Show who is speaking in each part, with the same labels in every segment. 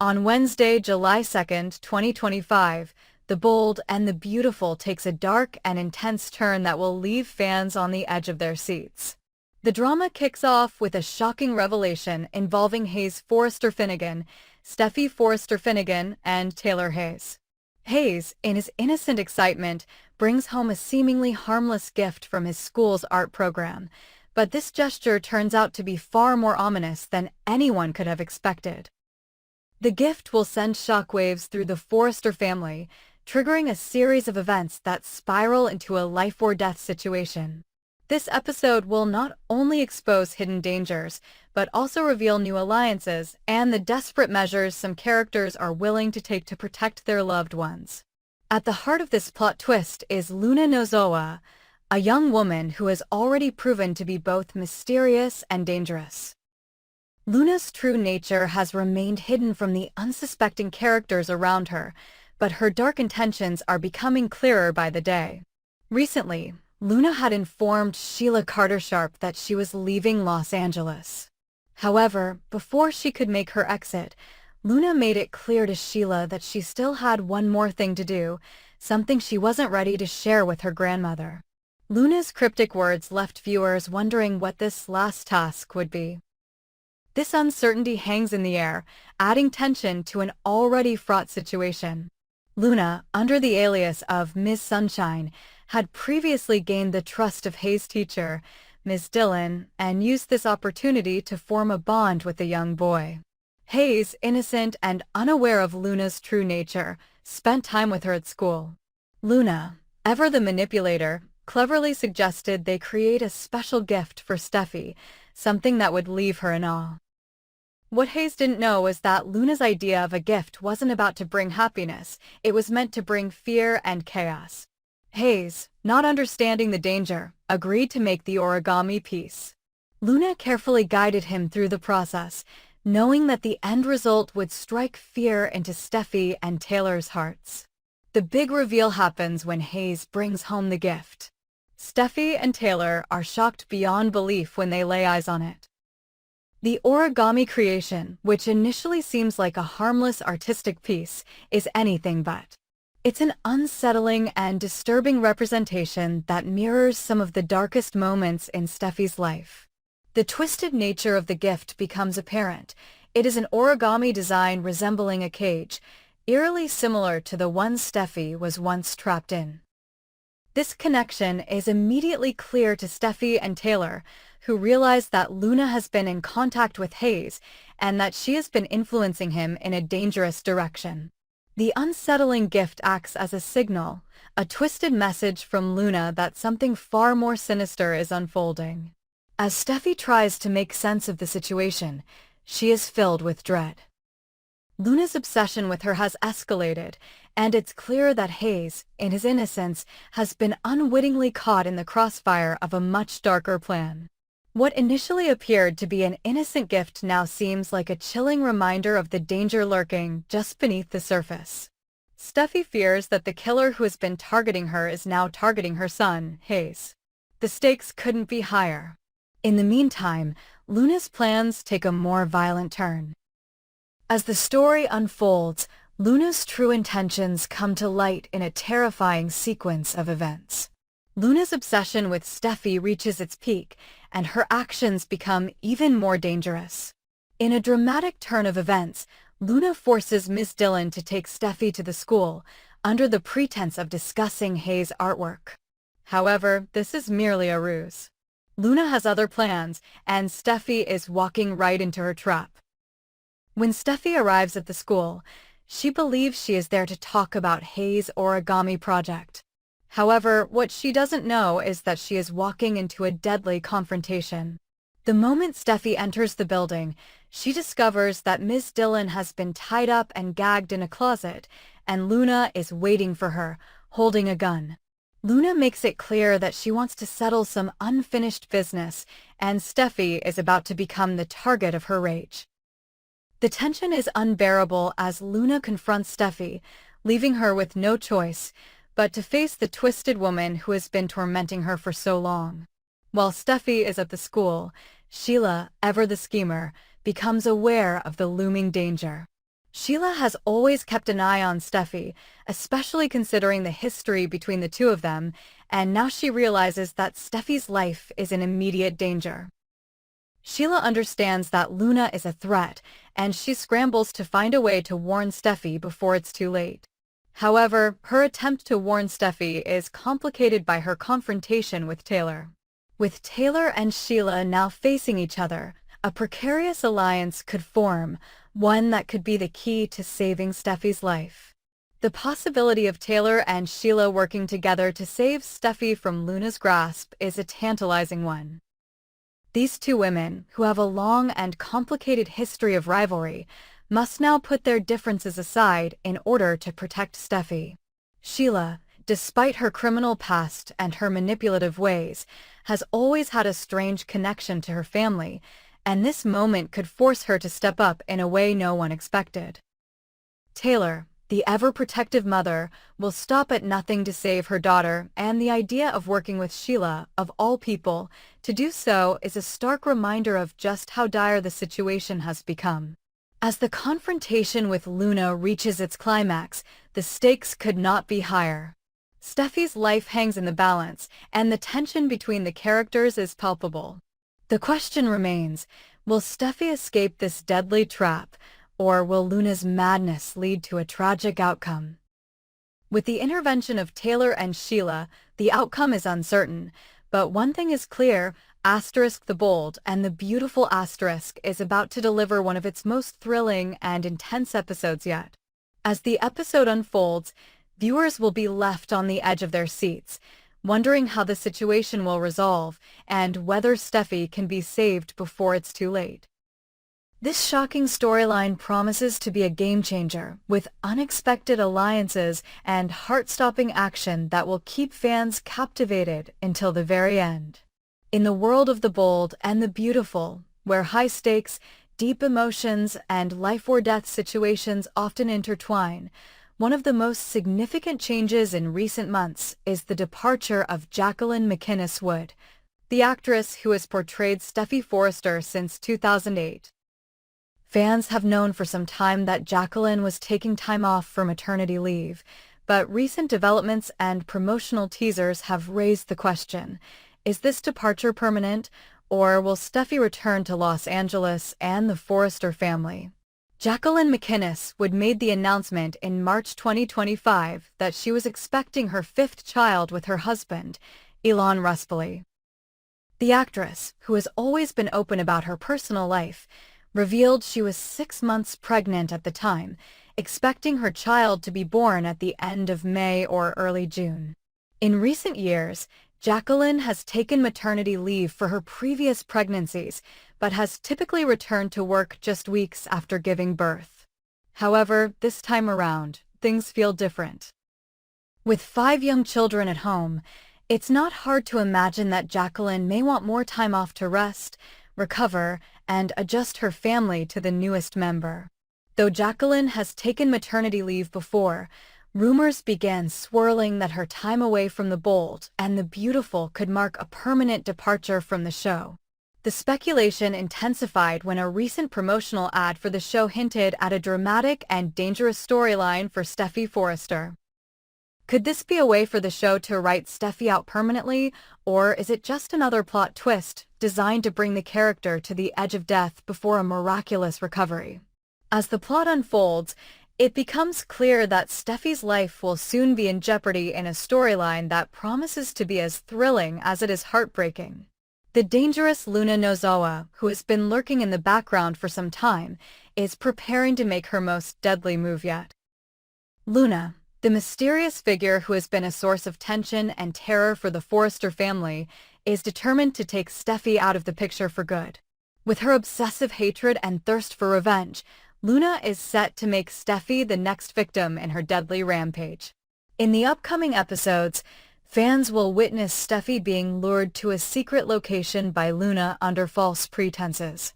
Speaker 1: On Wednesday, July 2nd, 2025, The Bold and the Beautiful takes a dark and intense turn that will leave fans on the edge of their seats. The drama kicks off with a shocking revelation involving Hayes Forrester Finnegan, Steffy Forrester Finnegan, and Taylor Hayes. Hayes, in his innocent excitement, brings home a seemingly harmless gift from his school's art program, but this gesture turns out to be far more ominous than anyone could have expected. The gift will send shockwaves through the Forrester family, triggering a series of events that spiral into a life-or-death situation. This episode will not only expose hidden dangers, but also reveal new alliances and the desperate measures some characters are willing to take to protect their loved ones. At the heart of this plot twist is Luna Nozowa, a young woman who has already proven to be both mysterious and dangerous. Luna's true nature has remained hidden from the unsuspecting characters around her, but her dark intentions are becoming clearer by the day. Recently, Luna had informed Sheila Carter-Sharp that she was leaving Los Angeles. However, before she could make her exit, Luna made it clear to Sheila that she still had one more thing to do, something she wasn't ready to share with her grandmother. Luna's cryptic words left viewers wondering what this last task would be. This uncertainty hangs in the air, adding tension to an already fraught situation. Luna, under the alias of Ms. Sunshine, had previously gained the trust of Hayes' teacher, Ms. Dillon, and used this opportunity to form a bond with the young boy. Hayes, innocent and unaware of Luna's true nature, spent time with her at school. Luna, ever the manipulator, cleverly suggested they create a special gift for Steffy, something that would leave her in awe. What Hayes didn't know was that Luna's idea of a gift wasn't about to bring happiness, it was meant to bring fear and chaos. Hayes, not understanding the danger, agreed to make the origami piece. Luna carefully guided him through the process, knowing that the end result would strike fear into Steffy and Taylor's hearts. The big reveal happens when Hayes brings home the gift. Steffy and Taylor are shocked beyond belief when they lay eyes on it. The origami creation, which initially seems like a harmless artistic piece, is anything but. It's an unsettling and disturbing representation that mirrors some of the darkest moments in Steffy's life. The twisted nature of the gift becomes apparent. It is an origami design resembling a cage, eerily similar to the one Steffy was once trapped in. This connection is immediately clear to Steffy and Taylor, who realize that Luna has been in contact with Hayes and that she has been influencing him in a dangerous direction. The unsettling gift acts as a signal, a twisted message from Luna that something far more sinister is unfolding. As Steffy tries to make sense of the situation, she is filled with dread. Luna's obsession with her has escalated, and it's clear that Hayes, in his innocence, has been unwittingly caught in the crossfire of a much darker plan. What initially appeared to be an innocent gift now seems like a chilling reminder of the danger lurking just beneath the surface. Steffy fears that the killer who has been targeting her is now targeting her son, Hayes. The stakes couldn't be higher. In the meantime, Luna's plans take a more violent turn. As the story unfolds, Luna's true intentions come to light in a terrifying sequence of events. Luna's obsession with Steffy reaches its peak, and her actions become even more dangerous. In a dramatic turn of events, Luna forces Ms. Dillon to take Steffy to the school, under the pretense of discussing Hayes' artwork. However, this is merely a ruse. Luna has other plans, and Steffy is walking right into her trap. When Steffy arrives at the school, she believes she is there to talk about Hayes' origami project. However, what she doesn't know is that she is walking into a deadly confrontation. The moment Steffy enters the building, she discovers that Ms. Dillon has been tied up and gagged in a closet, and Luna is waiting for her, holding a gun. Luna makes it clear that she wants to settle some unfinished business, and Steffy is about to become the target of her rage. The tension is unbearable as Luna confronts Steffy, leaving her with no choice but to face the twisted woman who has been tormenting her for so long. While Steffy is at the school, Sheila, ever the schemer, becomes aware of the looming danger. Sheila has always kept an eye on Steffi, especially considering the history between the two of them, and now she realizes that Steffi's life is in immediate danger. Sheila understands that Luna is a threat, and she scrambles to find a way to warn Steffi before it's too late. However, her attempt to warn Steffi is complicated by her confrontation with Taylor. With Taylor and Sheila now facing each other, a precarious alliance could form, one that could be the key to saving Steffi's life. The possibility of Taylor and Sheila working together to save Steffi from Luna's grasp is a tantalizing one. These two women, who have a long and complicated history of rivalry, must now put their differences aside in order to protect Steffi. Sheila, despite her criminal past and her manipulative ways, has always had a strange connection to her family, and this moment could force her to step up in a way no one expected. Taylor, the ever-protective mother, will stop at nothing to save her daughter, and the idea of working with Sheila, of all people, to do so is a stark reminder of just how dire the situation has become. As the confrontation with Luna reaches its climax, the stakes could not be higher. Steffi's life hangs in the balance, and the tension between the characters is palpable. The question remains, will Steffi escape this deadly trap, or will Luna's madness lead to a tragic outcome? With the intervention of Taylor and Sheila, the outcome is uncertain, but one thing is clear: Asterisk the Bold and the Beautiful Asterisk is about to deliver one of its most thrilling and intense episodes yet. As the episode unfolds, viewers will be left on the edge of their seats, wondering how the situation will resolve and whether Steffi can be saved before it's too late. This shocking storyline promises to be a game-changer, with unexpected alliances and heart-stopping action that will keep fans captivated until the very end. In the world of the bold and the beautiful, where high stakes, deep emotions, and life-or-death situations often intertwine, one of the most significant changes in recent months is the departure of Jacqueline MacInnes Wood, the actress who has portrayed Steffi Forrester since 2008. Fans have known for some time that Jacqueline was taking time off for maternity leave, but recent developments and promotional teasers have raised the question: is this departure permanent, or will Steffi return to Los Angeles and the Forrester family? Jacqueline MacInnes Wood made the announcement in March 2025 that she was expecting her fifth child with her husband, Elan Ruspoli. The actress, who has always been open about her personal life, revealed she was 6 months pregnant at the time, expecting her child to be born at the end of May or early June. In recent years, Jacqueline has taken maternity leave for her previous pregnancies, but has typically returned to work just weeks after giving birth. However, this time around, things feel different. With 5 young children at home, it's not hard to imagine that Jacqueline may want more time off to rest, recover, and adjust her family to the newest member. Though Jacqueline has taken maternity leave before, rumors began swirling that her time away from the bold and the beautiful could mark a permanent departure from the show. The speculation intensified when a recent promotional ad for the show hinted at a dramatic and dangerous storyline for Steffi Forrester. Could this be a way for the show to write Steffi out permanently, or is it just another plot twist designed to bring the character to the edge of death before a miraculous recovery? As the plot unfolds, it becomes clear that Steffi's life will soon be in jeopardy in a storyline that promises to be as thrilling as it is heartbreaking. The dangerous Luna Nozawa, who has been lurking in the background for some time, is preparing to make her most deadly move yet. Luna, the mysterious figure who has been a source of tension and terror for the Forrester family, is determined to take Steffi out of the picture for good. With her obsessive hatred and thirst for revenge, Luna is set to make Steffi the next victim in her deadly rampage. In the upcoming episodes, fans will witness Steffi being lured to a secret location by Luna under false pretenses.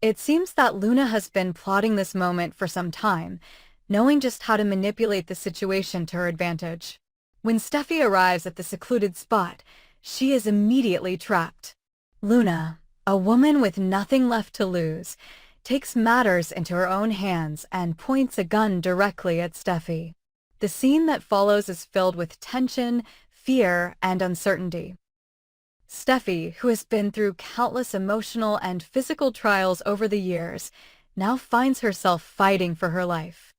Speaker 1: It seems that Luna has been plotting this moment for some time, knowing just how to manipulate the situation to her advantage. When Steffi arrives at the secluded spot, she is immediately trapped. Luna, a woman with nothing left to lose, takes matters into her own hands and points a gun directly at Steffi. The scene that follows is filled with tension, fear, and uncertainty. Steffi, who has been through countless emotional and physical trials over the years, now finds herself fighting for her life.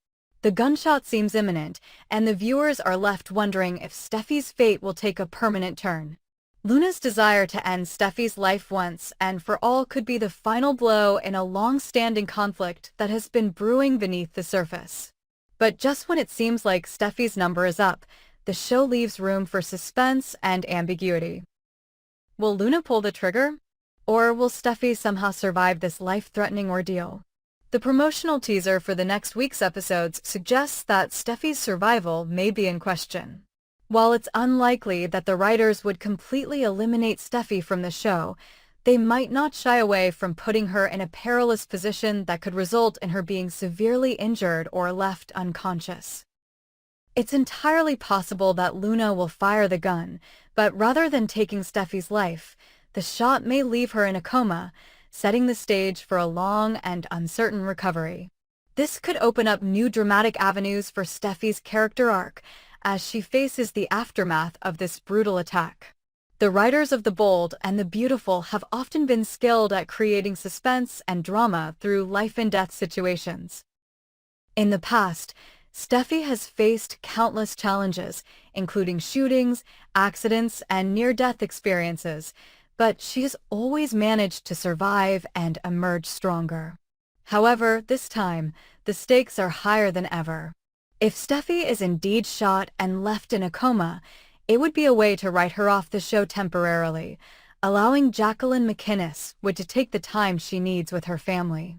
Speaker 1: The gunshot seems imminent, and the viewers are left wondering if Steffi's fate will take a permanent turn. Luna's desire to end Steffi's life once and for all could be the final blow in a long-standing conflict that has been brewing beneath the surface. But just when it seems like Steffi's number is up, the show leaves room for suspense and ambiguity. Will Luna pull the trigger? Or will Steffi somehow survive this life-threatening ordeal? The promotional teaser for the next week's episodes suggests that Steffi's survival may be in question. While it's unlikely that the writers would completely eliminate Steffi from the show, they might not shy away from putting her in a perilous position that could result in her being severely injured or left unconscious. It's entirely possible that Luna will fire the gun, but rather than taking Steffi's life, the shot may leave her in a coma, setting the stage for a long and uncertain recovery. This could open up new dramatic avenues for Steffi's character arc, as she faces the aftermath of this brutal attack. The writers of The Bold and the Beautiful have often been skilled at creating suspense and drama through life-and-death situations. In the past, Steffi has faced countless challenges, including shootings, accidents, and near-death experiences, but she has always managed to survive and emerge stronger. However, this time, the stakes are higher than ever. If Steffi is indeed shot and left in a coma, it would be a way to write her off the show temporarily, allowing Jacqueline MacInnes to take the time she needs with her family.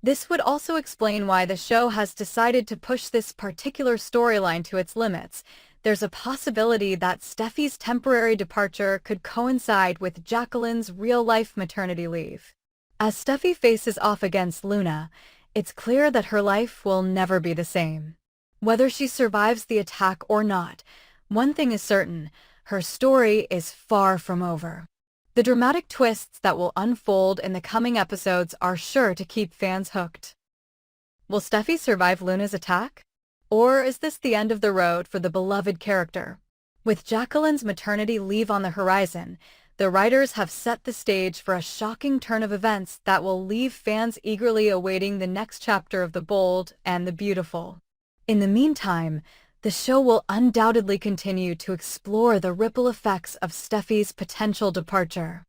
Speaker 1: This would also explain why the show has decided to push this particular storyline to its limits. There's a possibility that Steffi's temporary departure could coincide with Jacqueline's real-life maternity leave. As Steffi faces off against Luna, it's clear that her life will never be the same. Whether she survives the attack or not, one thing is certain, her story is far from over. The dramatic twists that will unfold in the coming episodes are sure to keep fans hooked. Will Steffi survive Luna's attack? Or is this the end of the road for the beloved character? With Jacqueline's maternity leave on the horizon, the writers have set the stage for a shocking turn of events that will leave fans eagerly awaiting the next chapter of The Bold and the Beautiful. In the meantime, the show will undoubtedly continue to explore the ripple effects of Steffi's potential departure.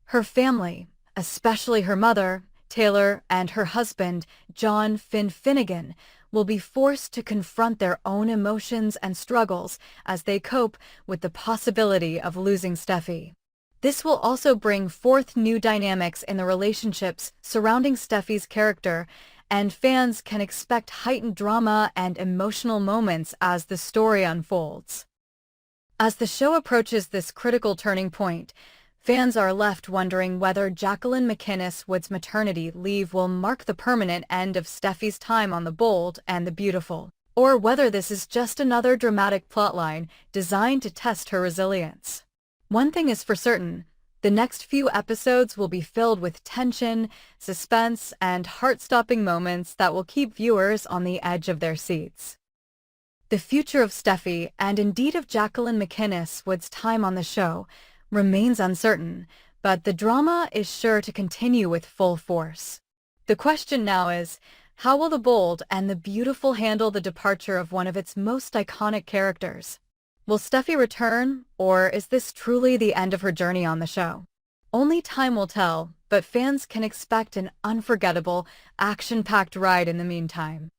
Speaker 1: Her family, especially her mother, Taylor, and her husband, John Finn Finnegan, will be forced to confront their own emotions and struggles as they cope with the possibility of losing Steffi. This will also bring forth new dynamics in the relationships surrounding Steffi's character, and fans can expect heightened drama and emotional moments as the story unfolds. As the show approaches this critical turning point, fans are left wondering whether Jacqueline MacInnes' maternity leave will mark the permanent end of Steffi's time on The Bold and the Beautiful, or whether this is just another dramatic plotline designed to test her resilience. One thing is for certain, the next few episodes will be filled with tension, suspense, and heart-stopping moments that will keep viewers on the edge of their seats. The future of Steffi, and indeed of Jacqueline MacInnes' time on the show, remains uncertain, but the drama is sure to continue with full force. The question now is, how will The Bold and the Beautiful handle the departure of one of its most iconic characters? Will Steffi return, or is this truly the end of her journey on the show? Only time will tell, but fans can expect an unforgettable, action-packed ride in the meantime.